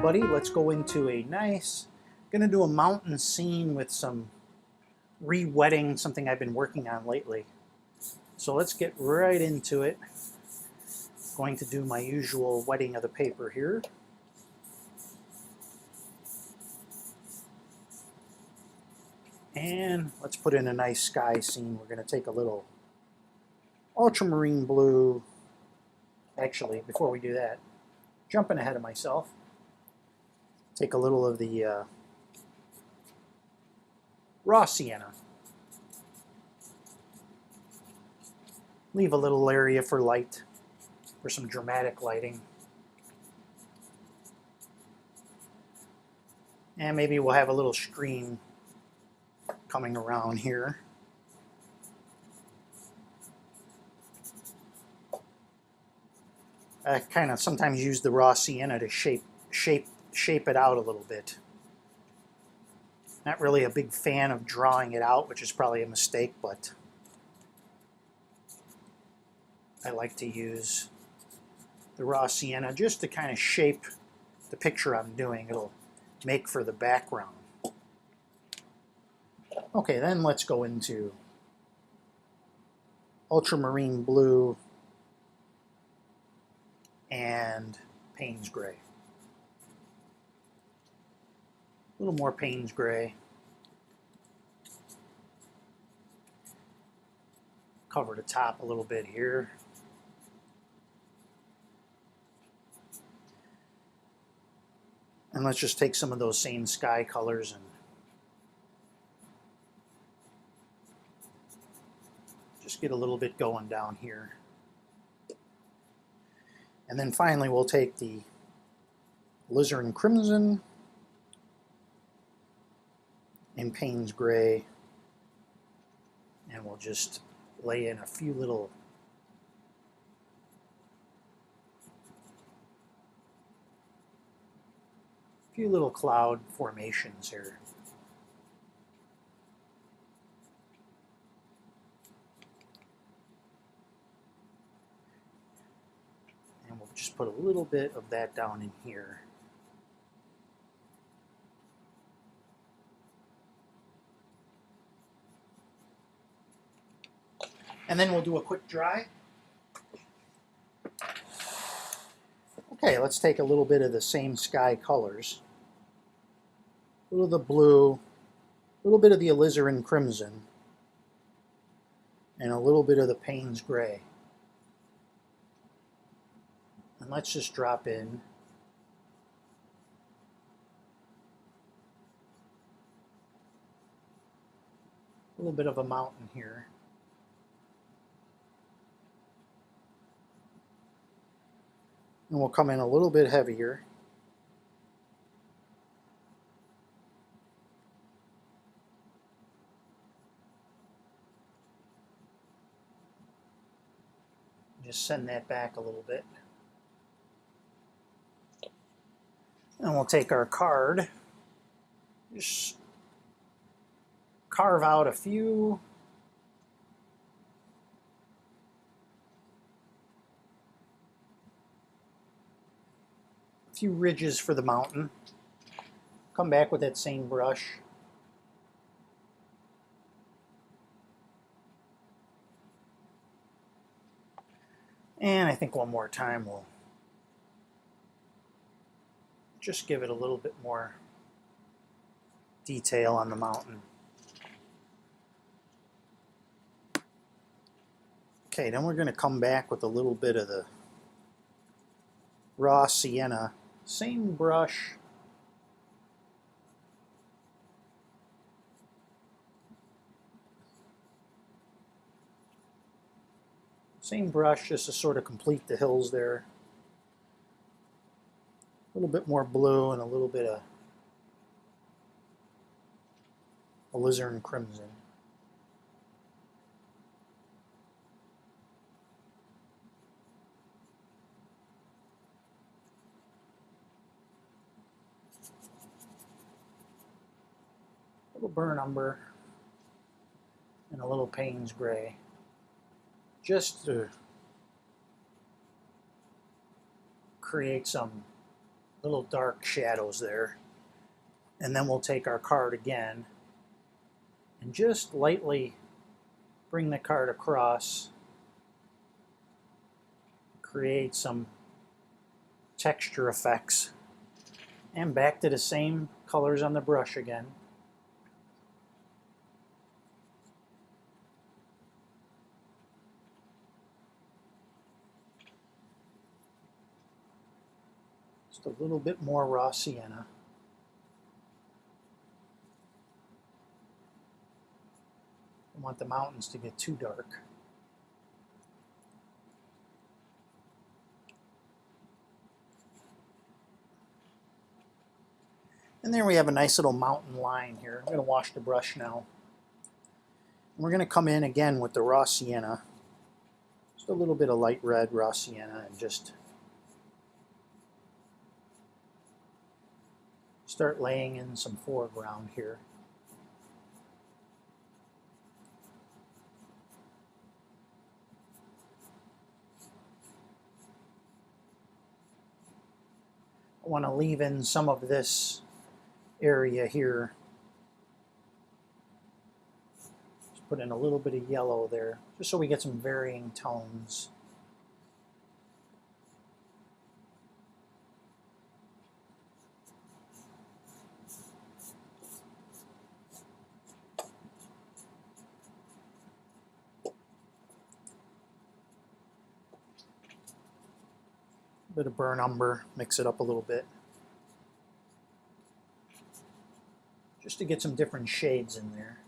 everybody. Let's go into a nice, gonna do a mountain scene with some re-wetting, something I've been working on lately. So let's get right into it. Going to do my usual wetting of the paper here. And let's put in a nice sky scene. We're gonna take a little ultramarine blue. Actually, before we do that, jumping ahead of myself, take a little of the raw sienna. Leave a little area for light, for some dramatic lighting. And maybe we'll have a little stream coming around here. I kind of sometimes use the raw sienna to shape it out a little bit. Not really a big fan of drawing it out, which is probably a mistake, but I like to use the raw sienna just to kind of shape the picture I'm doing. It'll make for the background. Okay, then let's go into ultramarine blue and Payne's gray. A little more Payne's gray. Cover the top a little bit here. And let's just take some of those same sky colors and just get a little bit going down here. And then finally we'll take the alizarin crimson and Payne's gray, and we'll just lay in a few little cloud formations here. And we'll just put a little bit of that down in here. And then we'll do a quick dry. Okay, let's take a little bit of the same sky colors. A little of the blue, a little bit of the alizarin crimson, and a little bit of the Payne's gray. And let's just drop in a little bit of a mountain here. And we'll come in a little bit heavier. Just send that back a little bit. And we'll take our card, just carve out a few ridges for the mountain. Come back with that same brush. And I think one more time we'll just give it a little bit more detail on the mountain. Okay, then we're going to come back with a little bit of the raw sienna. Same brush. Same brush just to sort of complete the hills there. A little bit more blue and a little bit of alizarin crimson. A little burnt umber and a little Payne's gray, just to create some little dark shadows there. And then we'll take our card again and just lightly bring the card across, create some texture effects, and back to the same colors on the brush again. Just a little bit more raw sienna. Don't want the mountains to get too dark. And there we have a nice little mountain line here. I'm going to wash the brush now. And we're going to come in again with the raw sienna. Just a little bit of light red raw sienna and just start laying in some foreground here. I want to leave in some of this area here. Just put in a little bit of yellow there, just so we get some varying tones. Bit of burnt umber, mix it up a little bit. Just to get some different shades in there.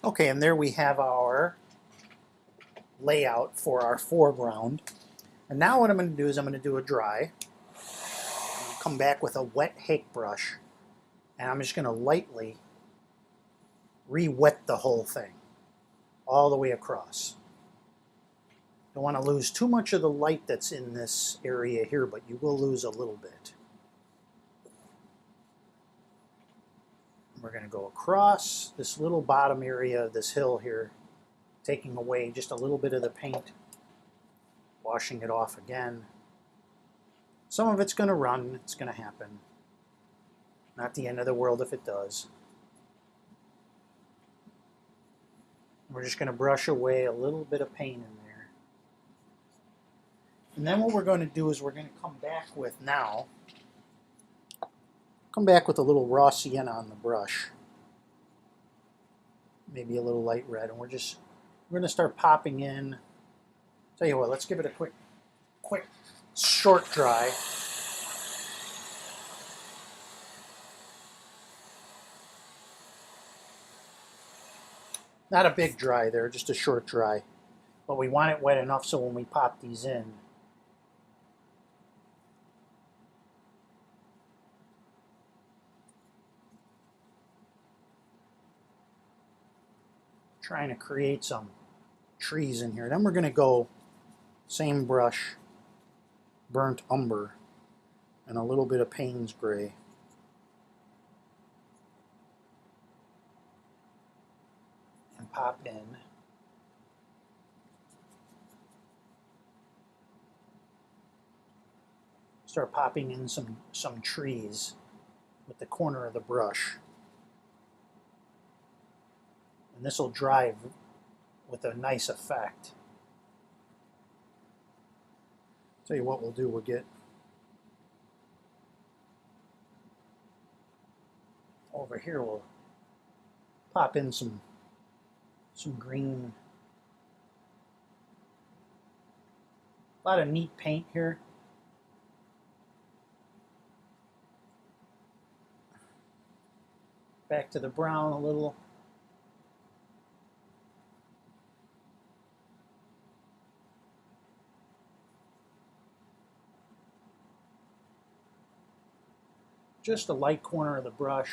Okay, and there we have our layout for our foreground. And now what I'm going to do is I'm going to do a dry. I'm going to come back with a wet Hake brush. And I'm just going to lightly re-wet the whole thing all the way across. Don't want to lose too much of the light that's in this area here, but you will lose a little bit. We're going to go across this little bottom area of this hill here, taking away just a little bit of the paint, washing it off again. Some of it's going to run, it's going to happen. Not the end of the world if it does. We're just going to brush away a little bit of paint in there. And then what we're going to do is we're going to come back with a little raw sienna on the brush. Maybe a little light red. And we're going to start popping in. Tell you what, let's give it a quick short dry. Not a big dry there, just a short dry. But we want it wet enough so when we pop these in, trying to create some trees in here. Then we're going to go same brush, burnt umber, and a little bit of Payne's gray. And pop in. Start popping in some trees with the corner of the brush. And this will dry with a nice effect. Tell you what we'll do, we'll get over here, we'll pop in some green. A lot of neat paint here. Back to the brown a little. Just a light corner of the brush.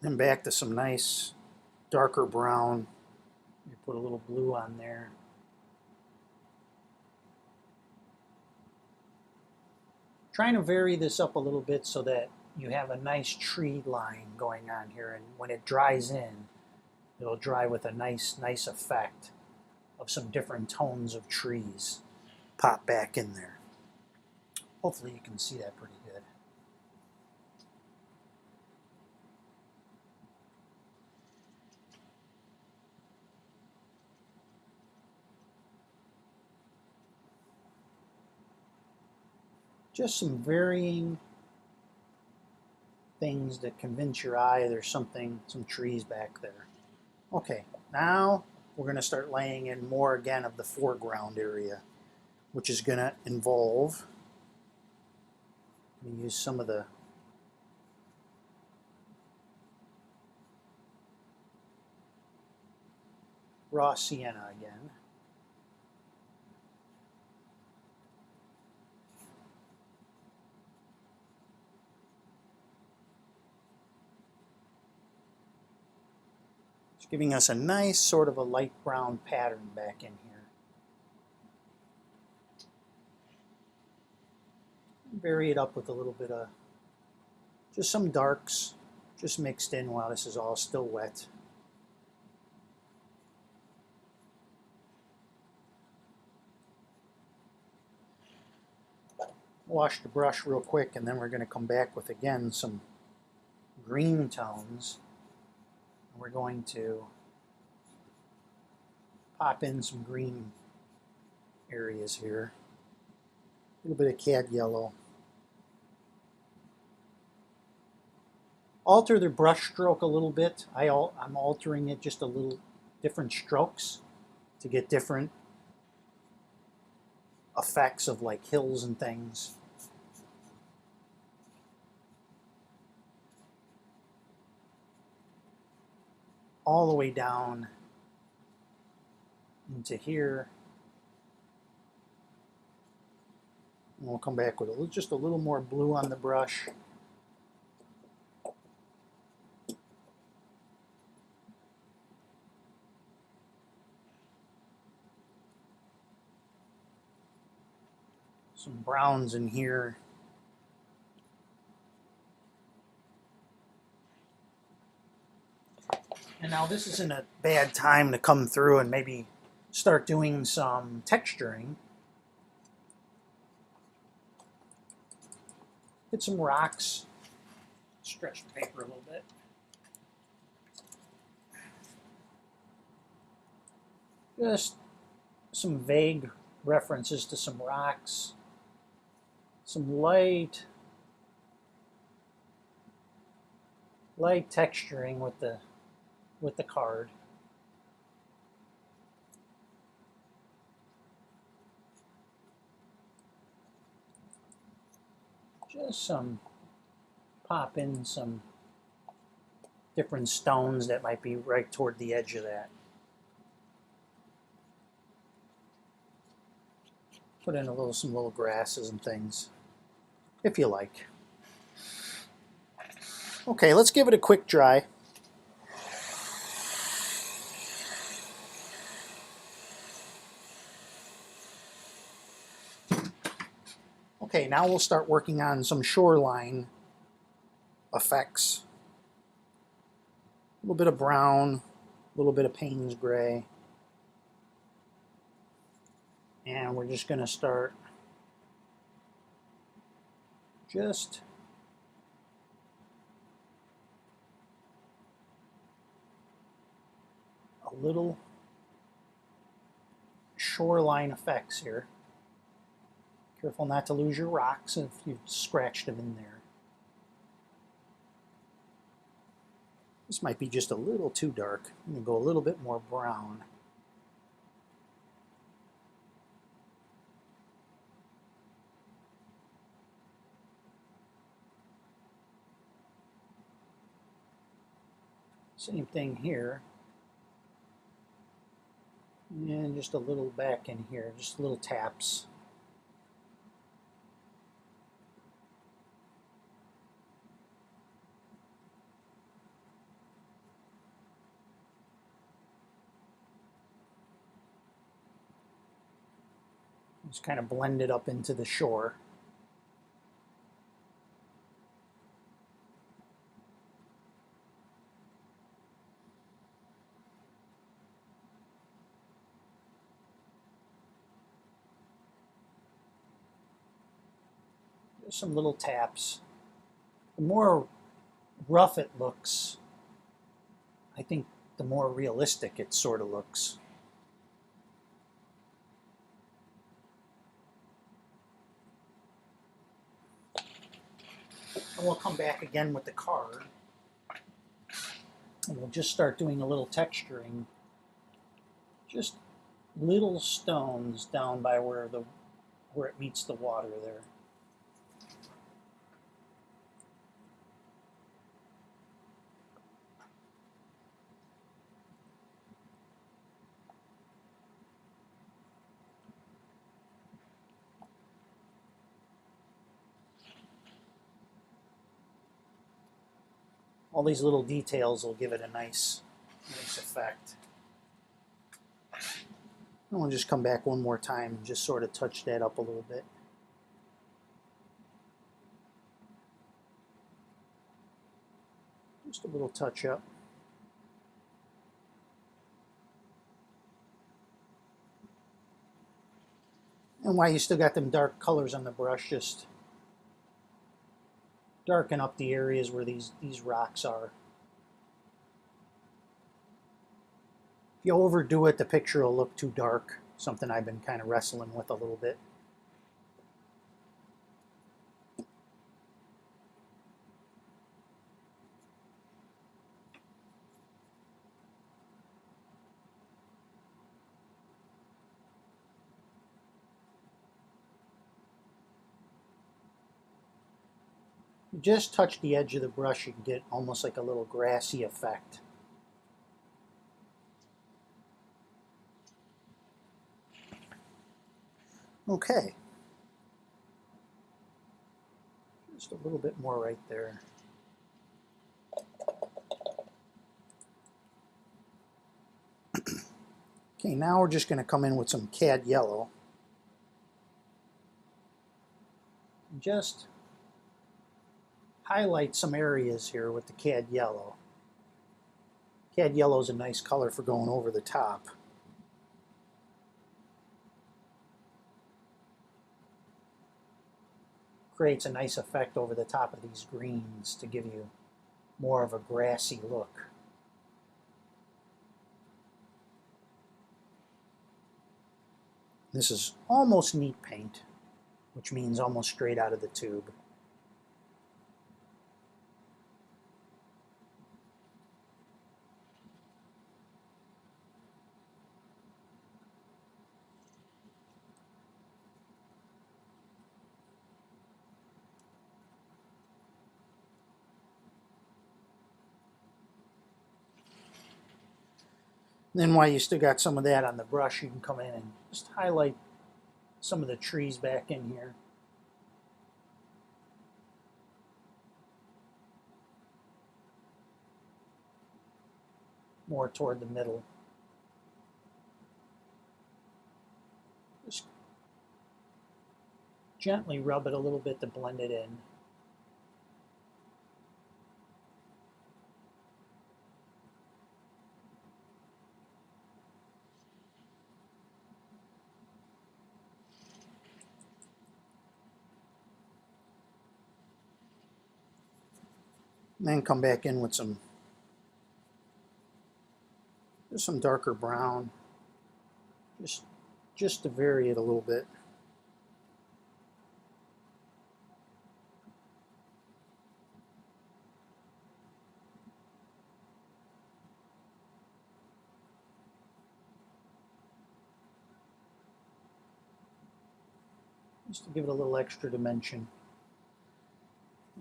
And back to some nice darker brown. You put a little blue on there. Trying to vary this up a little bit so that you have a nice tree line going on here, and when it dries in, it'll dry with a nice effect of some different tones of trees pop back in there. Hopefully you can see that pretty good. Just some varying things that convince your eye there's some trees back there. Okay, now we're going to start laying in more again of the foreground area, which is going to involve, I'm going to use some of the raw sienna again. Giving us a nice sort of a light brown pattern back in here. Vary it up with a little bit of just some darks just mixed in while this is all still wet. Wash the brush real quick, and then we're going to come back with again some green tones. We're going to pop in some green areas here. A little bit of CAD Yellow. Alter the brush stroke a little bit. I'm altering it just a little different strokes to get different effects of like hills and things. All the way down into here. And we'll come back with just a little more blue on the brush. Some browns in here. And now this isn't a bad time to come through and maybe start doing some texturing. Get some rocks. Stretch the paper a little bit. Just some vague references to some rocks. Some light texturing with the card. Just pop in some different stones that might be right toward the edge of that. Put in some little grasses and things, if you like. Okay, let's give it a quick dry. Okay, now we'll start working on some shoreline effects. A little bit of brown, a little bit of Payne's gray. And we're just going to start just a little shoreline effects here. Careful not to lose your rocks if you've scratched them in there. This might be just a little too dark. I'm going to go a little bit more brown. Same thing here. And just a little back in here, just little taps. Just kind of blend it up into the shore. Just some little taps. The more rough it looks, I think the more realistic it sort of looks. And we'll come back again with the card. And we'll just start doing a little texturing. Just little stones down by where it meets the water there. All these little details will give it a nice effect. And we'll just come back one more time and just sort of touch that up a little bit. Just a little touch up. And while you still got them dark colors on the brush, just darken up the areas where these rocks are. If you overdo it, the picture will look too dark. Something I've been kind of wrestling with a little bit. You just touch the edge of the brush, you can get almost like a little grassy effect. Okay. Just a little bit more right there. Okay, now we're just going to come in with some CAD Yellow. Just highlight some areas here with the CAD Yellow. CAD Yellow is a nice color for going over the top. Creates a nice effect over the top of these greens to give you more of a grassy look. This is almost neat paint, which means almost straight out of the tube. Then while you still got some of that on the brush, you can come in and just highlight some of the trees back in here. More toward the middle. Just gently rub it a little bit to blend it in. And then come back in with some darker brown, just to vary it a little bit. Just to give it a little extra dimension.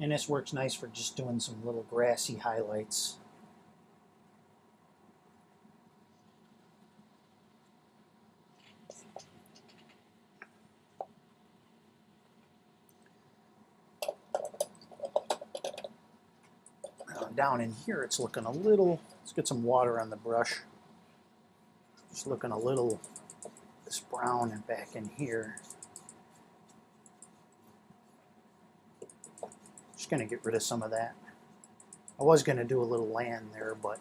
And this works nice for just doing some little grassy highlights. Down in here it's looking a little, let's get some water on the brush. Just looking a little, this brown and back in here. Just going to get rid of some of that. I was going to do a little land there, but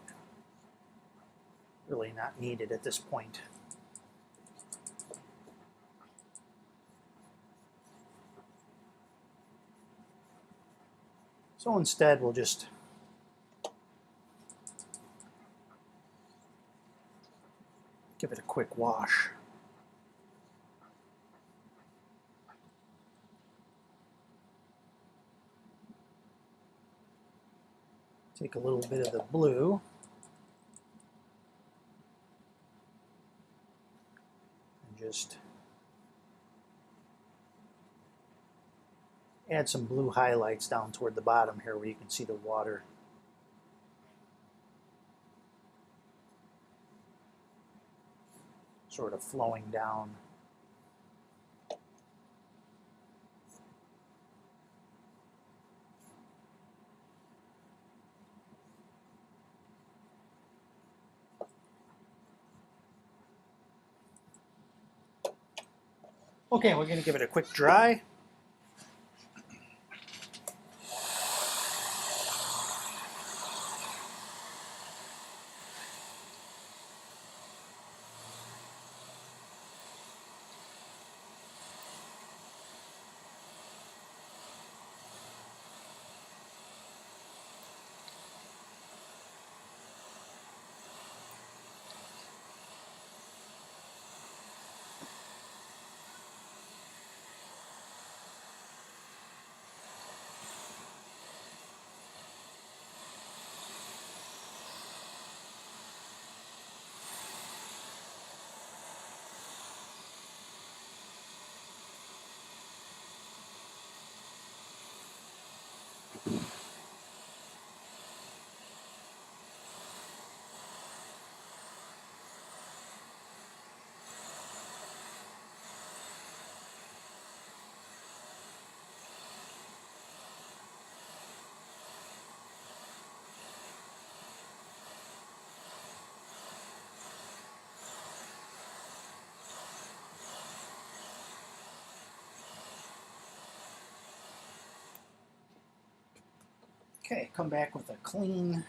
really not needed at this point. So instead, we'll just give it a quick wash. Take a little bit of the blue and just add some blue highlights down toward the bottom here where you can see the water. Sort of flowing down. Okay, we're going to give it a quick dry. Okay, come back with a clean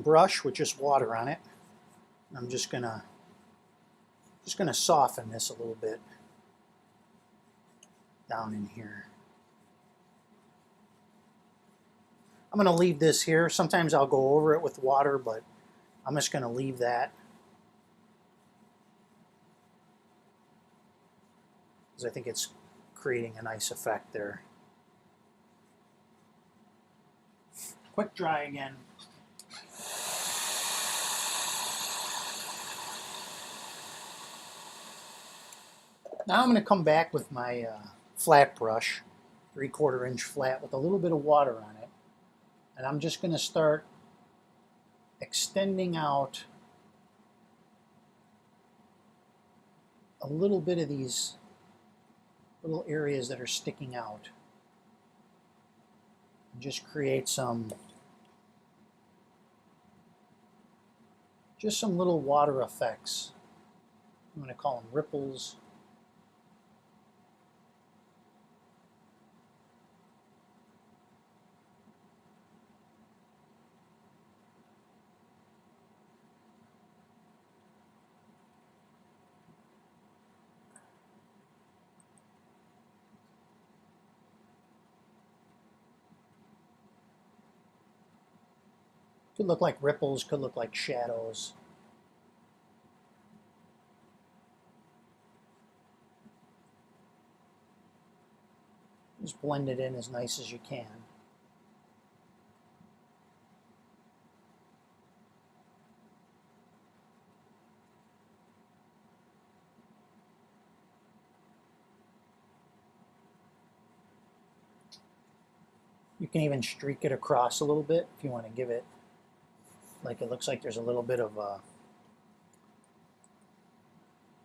brush with just water on it. I'm just gonna soften this a little bit down in here. I'm gonna leave this here. Sometimes I'll go over it with water, but I'm just gonna leave that because I think it's creating a nice effect there. Quick dry again. Now I'm going to come back with my flat brush, 3/4 inch flat with a little bit of water on it. And I'm just going to start extending out a little bit of these little areas that are sticking out. And just create some little water effects. I'm going to call them ripples. Could look like ripples, could look like shadows. Just blend it in as nice as you can. You can even streak it across a little bit if you want to give it, like it looks like there's a little bit of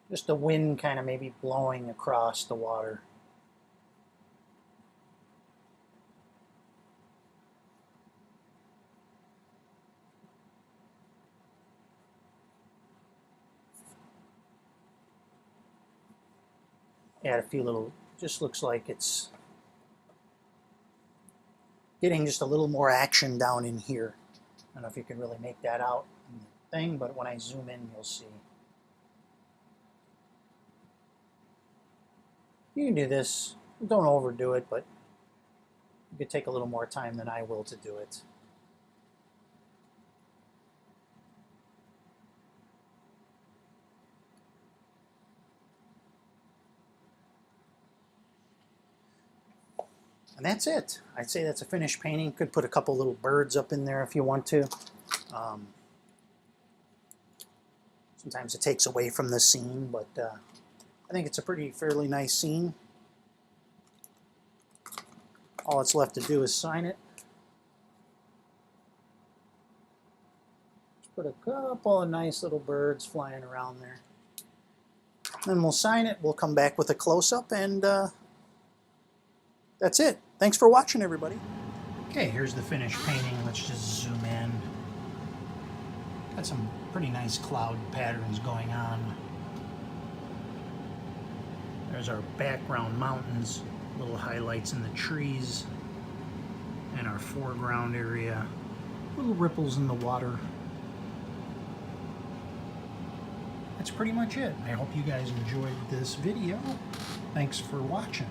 just the wind kind of maybe blowing across the water. Add a few little, just looks like it's getting just a little more action down in here. I don't know if you can really make that out in the thing, but when I zoom in, you'll see. You can do this. Don't overdo it, but you could take a little more time than I will to do it. And that's it. I'd say that's a finished painting. Could put a couple little birds up in there if you want to. Sometimes it takes away from the scene, but I think it's a fairly nice scene. All it's left to do is sign it. Just put a couple of nice little birds flying around there. Then we'll sign it. We'll come back with a close-up, and that's it. Thanks for watching, everybody. Okay, here's the finished painting. Let's just zoom in. Got some pretty nice cloud patterns going on. There's our background mountains, little highlights in the trees, and our foreground area, little ripples in the water. That's pretty much it. I hope you guys enjoyed this video. Thanks for watching.